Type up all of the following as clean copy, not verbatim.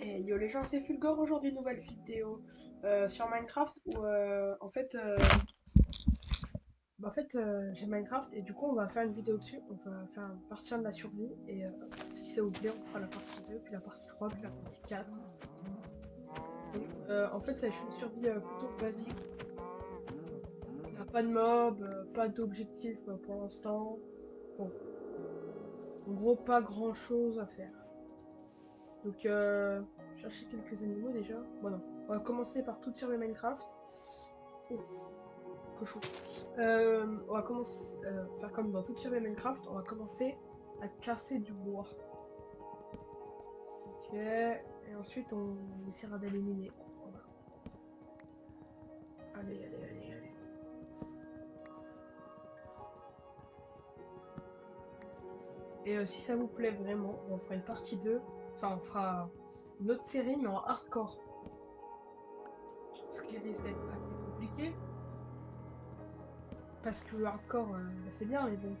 Et yo les gens, c'est Fulgore, aujourd'hui nouvelle vidéo sur Minecraft où j'ai Minecraft et du coup on va faire une vidéo dessus, on va faire un partie de la survie et si ça vous plaît on fera la partie 2 puis la partie 3 puis la partie 4. Donc en fait ça, je suis une survie plutôt basique, il n'y a pas de mob, pas d'objectif pour l'instant, bon en gros pas grand chose à faire. Donc chercher quelques animaux déjà, bon non, on va commencer par tout survie Minecraft. Oh. Cochon. On va commencer faire comme dans toute survie Minecraft, on va commencer à casser du bois. Ok, et ensuite on essaiera d'éliminer. Voilà. Allez, allez, allez, allez. Et si ça vous plaît vraiment, on fera une partie 2. Enfin, on fera une autre série, mais en hardcore. Ce qui risque d'être assez compliqué. Parce que le hardcore, c'est bien, mais bon.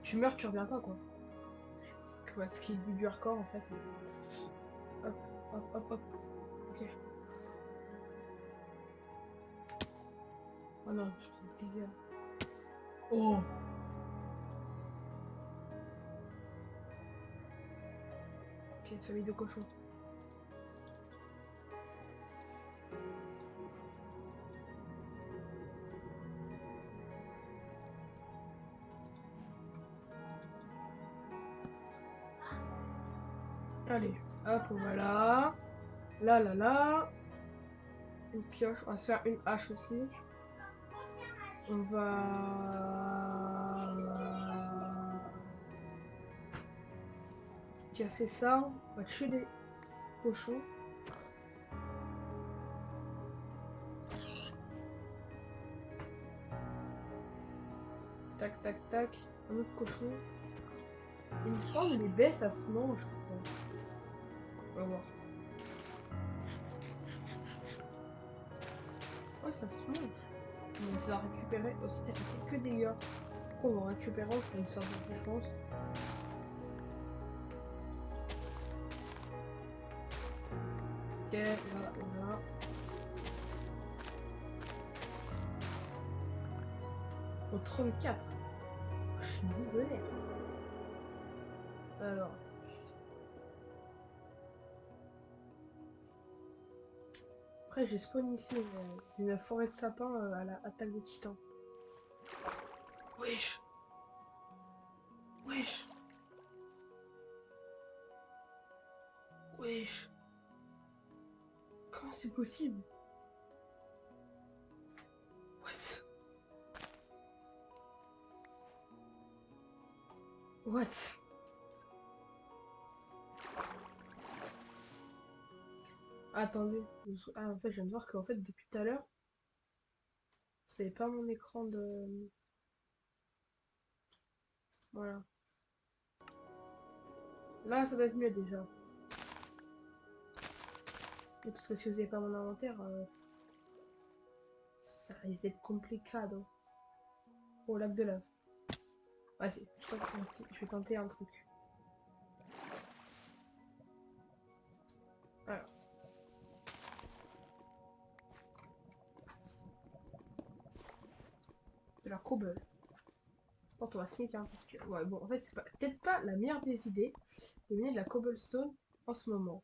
Tu meurs, tu reviens pas, quoi. Ce qui est le but du hardcore, en fait. Hop, hop, hop, hop. Ok. Oh non, je suis dégueulasse. Oh! Ok, une famille de cochons. Allez, hop, voilà. Là, là, là. Une pioche. On va se faire une hache aussi. On va casser ça. On va tuer les cochons. Tac, tac, tac. Un autre cochon. Il me semble que les baies, ça se mange, je crois. On va voir. Ouais, ça se mange. On va récupérer aussi, ça fait que des dégâts. On va récupérer, on fait une sorte de défense. Ok, là, là. Au 34. Je suis millionnaire. Alors. Après, j'ai spawn ici une forêt de sapins à la attaque des titans. Wesh! Wesh! Wesh! Comment c'est possible? What? What? Attendez. Ah, en fait, je viens de voir qu'en fait, depuis tout à l'heure, c'est pas mon écran de... Voilà. Là, ça doit être mieux déjà. Et parce que si vous n'avez pas mon inventaire, ça risque d'être compliqué. Oh, lac de lave. Ouais, je vais tenter un truc. Alors. De la cobble. Bon, on va se mettre, hein, parce que... Ouais, bon, en fait, c'est peut-être pas la meilleure des idées de mener de la cobblestone en ce moment.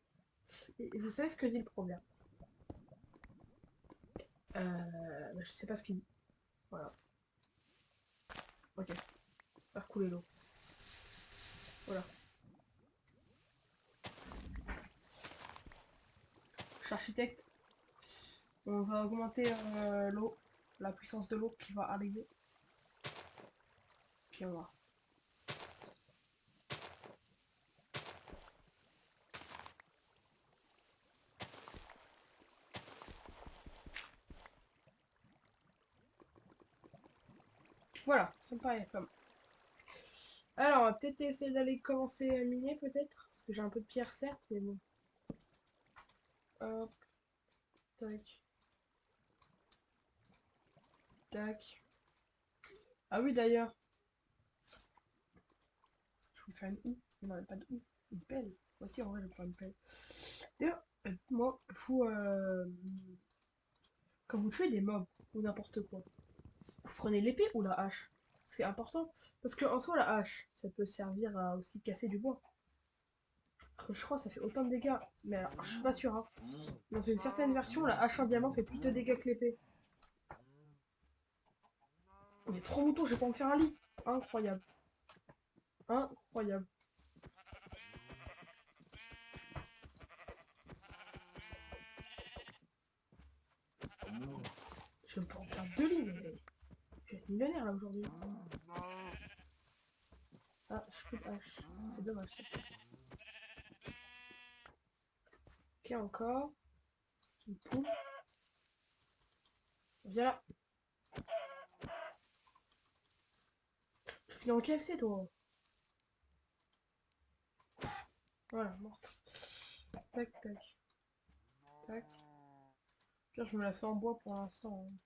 Et vous savez ce que dit le problème? Je sais pas ce qu'il dit. Voilà. Ok. Faire couler l'eau. Voilà. Je suis architecte. On va augmenter l'eau. La puissance de l'eau qui va arriver. Ok, on va. Voilà, ça me paraît comme. Alors, on va peut-être essayer d'aller commencer à miner, peut-être. Parce que j'ai un peu de pierre, certes, mais bon. Hop. Tac. Tac. Ah oui, d'ailleurs. Je vais me faire une houe. Non, pas de houe. Une pelle. Voici, en vrai, je vais me faire une pelle. D'ailleurs, moi, quand vous tuez des mobs ou n'importe quoi, vous prenez l'épée ou la hache? C'est important. Parce que en soi, la hache, ça peut servir à aussi casser du bois. Parce que je crois que ça fait autant de dégâts. Mais alors, je suis pas sûr, hein. Dans une certaine version, la hache en diamant fait plus de dégâts que l'épée. Il y a trop moutons, je vais pas me faire un lit. Incroyable. Incroyable. Je vais pas en faire deux lits, mais je vais être millionnaire là aujourd'hui. Ah, je peux de hache. C'est dommage ça. Ok, encore. Une poule. Viens là. Tu finis en KFC toi. Voilà, morte. Tac, tac. Tac. Bien, je me la fais en bois pour l'instant, hein.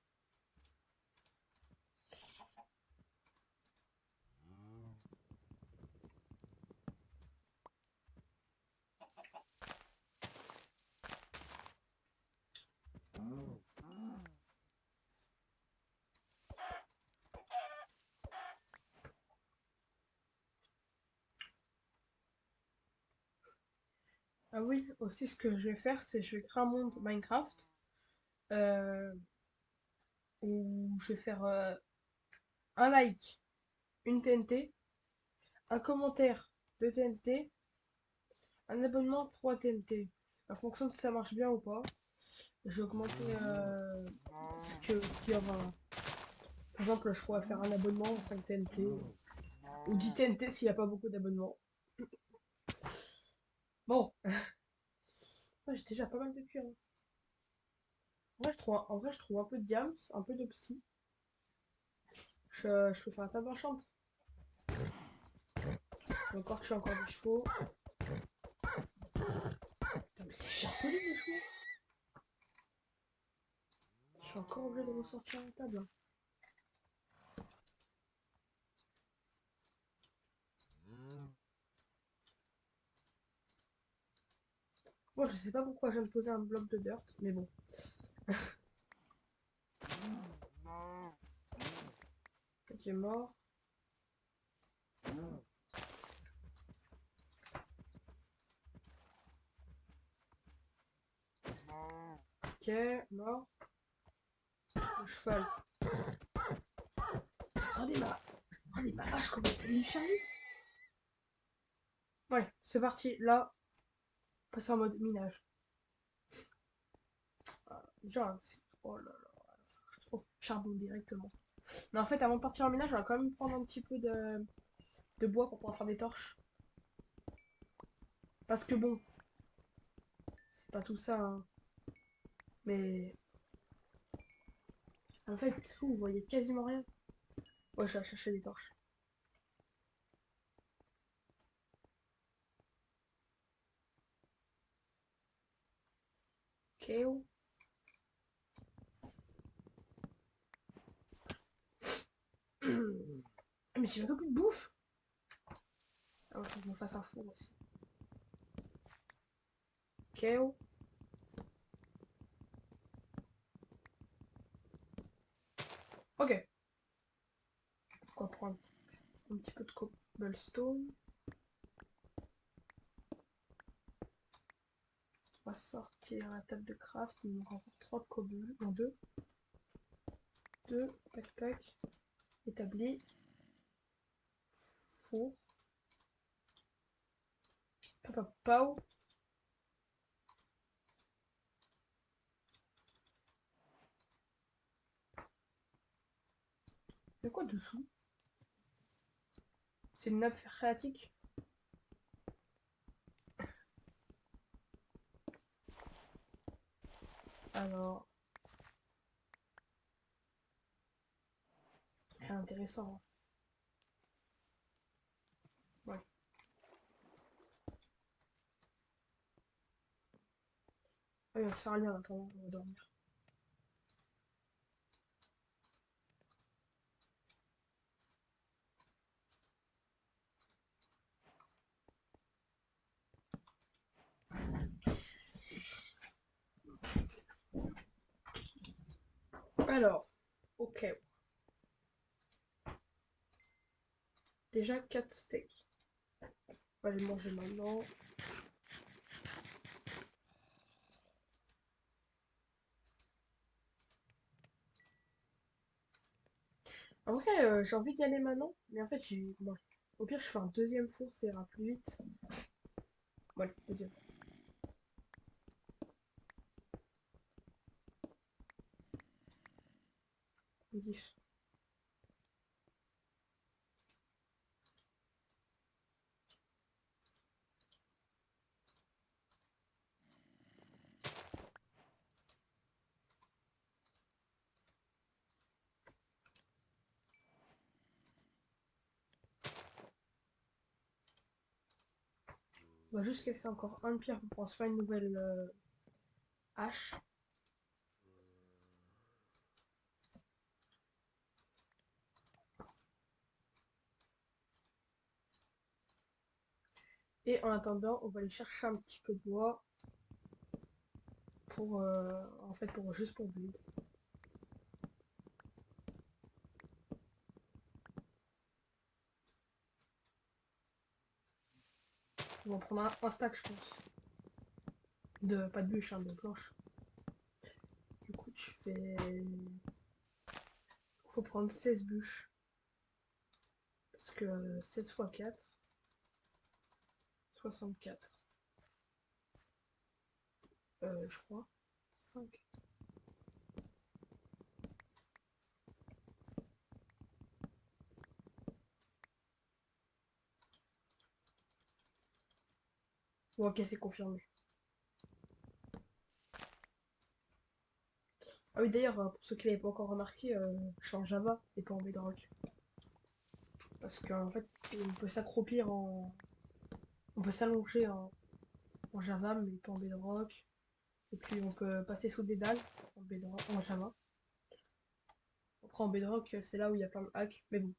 Ah oui, aussi ce que je vais faire, c'est je vais créer un monde Minecraft euh, où je vais faire un like, une TNT, un commentaire, deux TNT, un abonnement, trois TNT. En fonction de si ça marche bien ou pas, je vais augmenter ce qu'il y aura. Par exemple, je pourrais faire un abonnement, 5 TNT, ou 10 TNT s'il n'y a pas beaucoup d'abonnements. Bon, moi, j'ai déjà pas mal de cuir, hein. En vrai, je trouve un peu de diams, un peu de psy. Je peux faire un table enchante. Encore, je suis encore des chevaux. Putain, mais c'est cher solide les chevaux. Je suis encore obligé de ressortir la table, hein. Moi, je sais pas pourquoi je viens de poser un bloc de dirt, mais bon. Ok, mort. Ok, mort. Le cheval. Regardez ma hache, comment ça lui charge vite. Ouais, c'est parti. Là, passer en mode minage. Déjà, oh là là, trop charbon directement. Mais en fait, avant de partir en minage, on va quand même prendre un petit peu de bois pour pouvoir faire des torches. Parce que bon, c'est pas tout ça, hein. Mais en fait, vous voyez quasiment rien. Ouais, je vais chercher des torches. Ok. Mais j'ai bientôt plus de bouffe. Ah ouais, faut que je me fasse un four aussi. Ok. Ok. Pourquoi prendre un petit peu de cobblestone. On va sortir la table de craft. Il nous manque encore 3 de cobble. Non, 2. 2. Tac, tac. Établi. Four. Papa, pau. Il y a quoi dessous? C'est une nappe phréatique. Alors, c'est intéressant, hein. Ouais. Ah, il va se faire rien en attendant, on va dormir. Alors, ok. Déjà 4 steaks. On va les manger maintenant. En vrai, j'ai envie d'y aller maintenant, mais en fait, bon, au pire, je fais un deuxième four, ça ira plus vite. Voilà, deuxième four. 10. On va juste laisser encore un de pierre pour pouvoir se faire une nouvelle hache. Et en attendant, on va aller chercher un petit peu de bois pour, en fait, juste pour build. On va prendre un stack, je pense. Pas de bûche, hein, de planches. Du coup, tu fais... Faut prendre 16 bûches. Parce que 16 fois 4, 64. Je crois. 5. Bon, ok, c'est confirmé. Ah oui, d'ailleurs, pour ceux qui l'avaient pas encore remarqué, je suis en Java et pas en Bedrock. Parce qu'en fait, on peut s'accroupir en... On peut s'allonger en Java, mais pas en Bedrock. Et puis on peut passer sous des dalles en Bedrock, en Java. Après en Bedrock, c'est là où il y a plein de hacks, mais bon.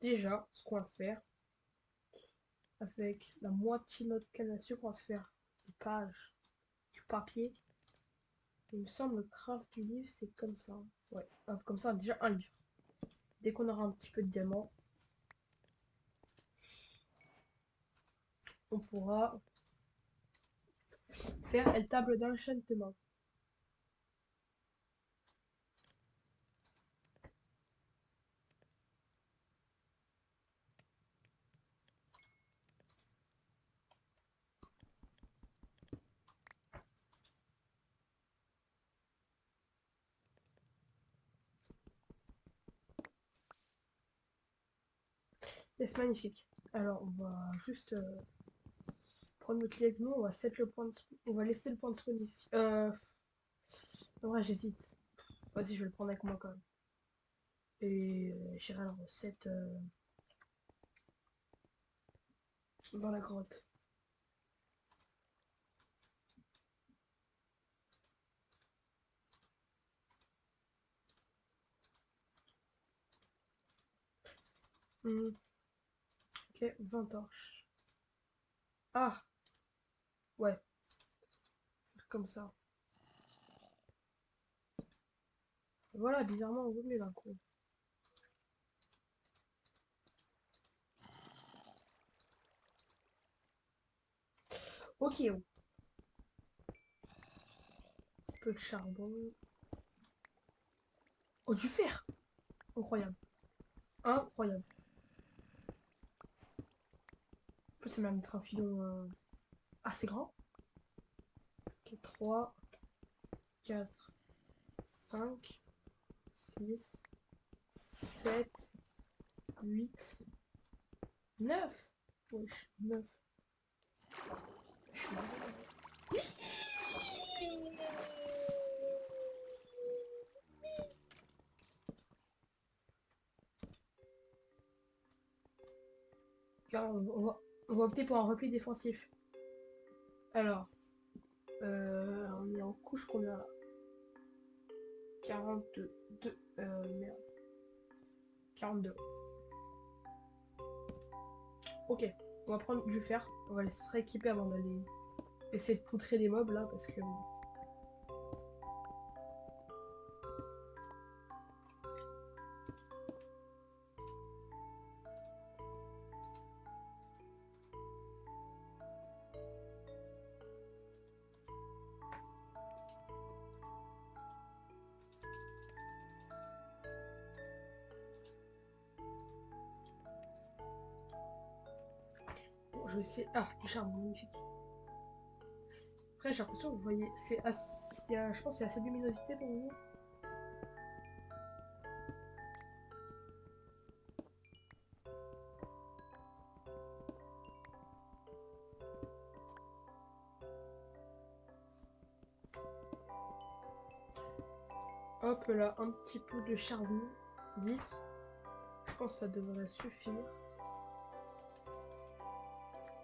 Déjà, ce qu'on va faire, avec la moitié de notre canne à sucre, on va se faire des pages du papier. Il me semble le craft du livre, c'est comme ça. Ouais, hop, comme ça, déjà un livre. Dès qu'on aura un petit peu de diamant, on pourra faire une table d'enchantement. Et c'est magnifique. Alors, on va juste prendre notre clé avec nous, on va set le point de on va laisser le point de spawn ici. En vrai, j'hésite. Vas-y, je vais le prendre avec moi quand même. Et j'irai le recette dans la grotte. Ok, 20 torches. Ah, ouais, comme ça. Voilà, bizarrement, on vaut mieux d'un coup. Ok, un peu de charbon. Oh, du fer! Incroyable. Incroyable. En plus, ça va mettre un filon assez grand. Ok, 3, 4, 5, 6, 7, 8, 9. Wesh, 9. Je suis malade. Car on va opter pour un repli défensif. Alors, on est en couche combien là? 42. Merde. 42. Ok, on va prendre du fer. On va se rééquiper avant d'aller essayer de poutrer les mobs là parce que. Bon, je vais essayer. Ah, du charbon, magnifique. Après, j'ai l'impression que vous voyez. Je pense qu'il y a assez de luminosité pour vous. Hop là, un petit peu de charbon. 10. Je pense que ça devrait suffire.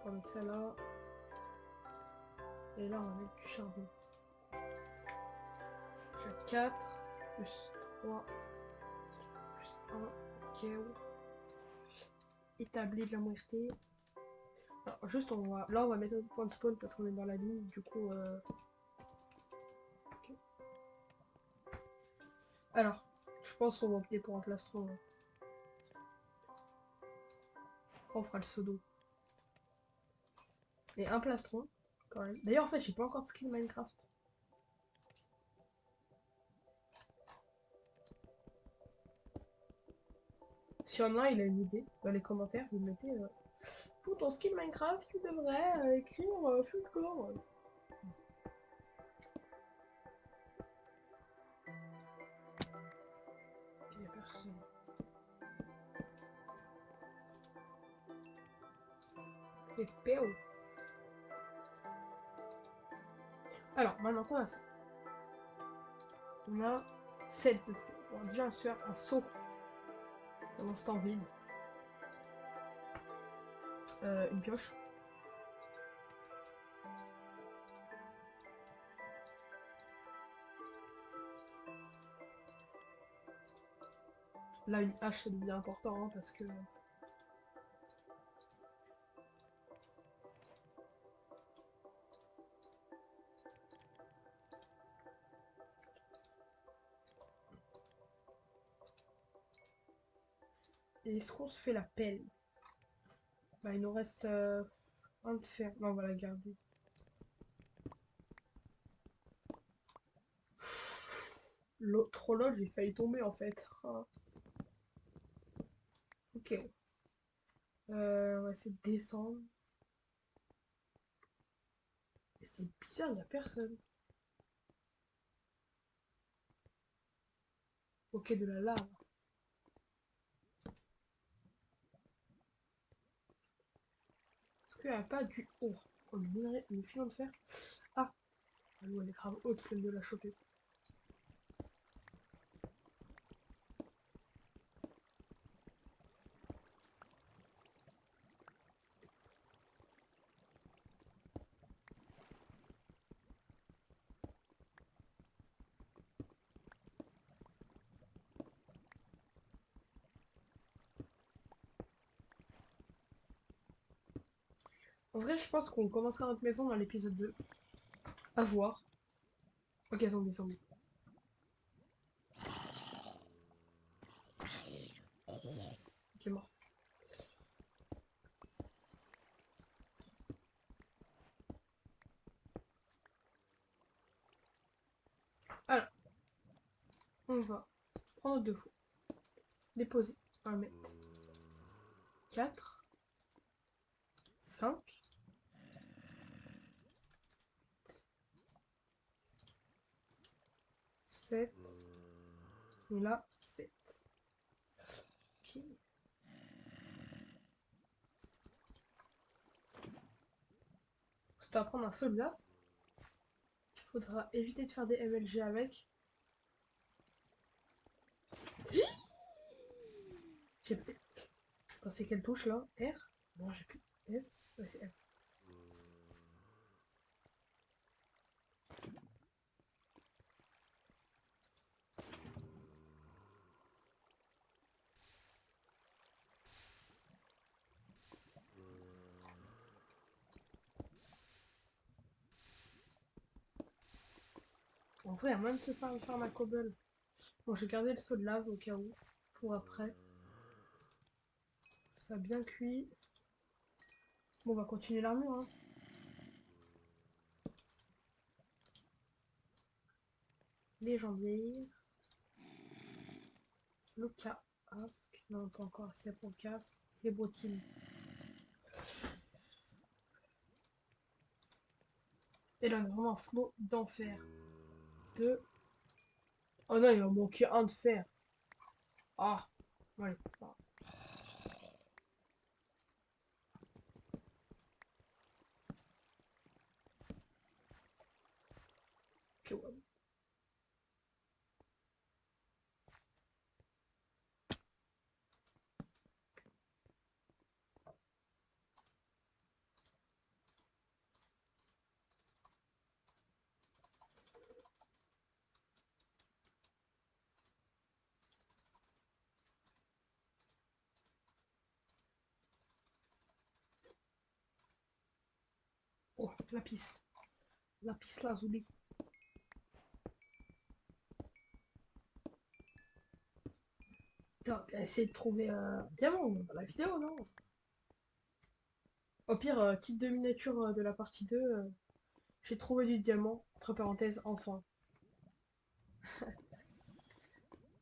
On va mettre ça là. Et là, on va mettre du charbon. J'ai 4, plus 3, plus 1. Ok. Établi de la moitié. Alors, juste, là, on va mettre notre point de spawn parce qu'on est dans la ligne. Du coup, ok. Alors, je pense qu'on va opter pour un plastron. Hein. On fera le pseudo. Et un plastron, quand même. D'ailleurs, en fait, j'ai pas encore de skill Minecraft. Si y en a un, il a une idée, dans les commentaires, vous mettez pour ton skill Minecraft, tu devrais écrire Fulgore. Il y a personne. Et PO. Alors, maintenant qu'on a ça, on a 7 de feu. On va déjà se faire un saut dans ce temps vide. Une pioche. Là, une hache, ça devient important hein, parce que. Et est-ce qu'on se fait la pelle? Bah, il nous reste un de fer. Non, on va la garder. Trop lol, j'ai failli tomber en fait. Ah. Ok. On va essayer de descendre. Et c'est bizarre, il n'y a personne. Ok, de la lave. Est-ce qu'il n'y a pas du. Oh, le filon de fer. Ah, l'eau elle est grave haute, flemme de la choper. En vrai, je pense qu'on commencera notre maison dans l'épisode 2. À voir. Ok, zombie, zombie. Ok, mort. Alors, on va prendre deux fois. Déposer. 1 mètre. 4. 5. 7. Et là, 7. Ok. C'est à prendre un soldat. Il faudra éviter de faire des MLG avec. J'ai plus. Attends, c'est quelle touche là? R? Non, j'ai plus. F? Ouais, c'est F. En vrai, il y a même de se faire ma cobble. Bon, j'ai gardé le seau de lave au cas où. Pour après. Ça a bien cuit. Bon, on va continuer l'armure, hein. Les jambiers. Le casque. Non, pas encore assez pour le casque. Les bottines. Et là, on a vraiment un flot d'enfer. Deux. Oh non, il va manquer un de fer. Ah, ouais. Ah. Ok, ouais. Oh, lapis. Lapis lazuli. Putain, essayer de trouver un diamant dans la vidéo, non? Au pire, kit de miniature de la partie 2, j'ai trouvé du diamant. Entre parenthèses, enfin.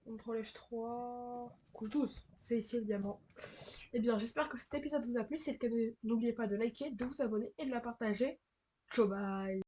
CTRL F3. Couche 12. C'est ici le diamant. Eh bien, j'espère que cet épisode vous a plu. Si c'est le cas, n'oubliez pas de liker, de vous abonner et de la partager. Ciao, bye!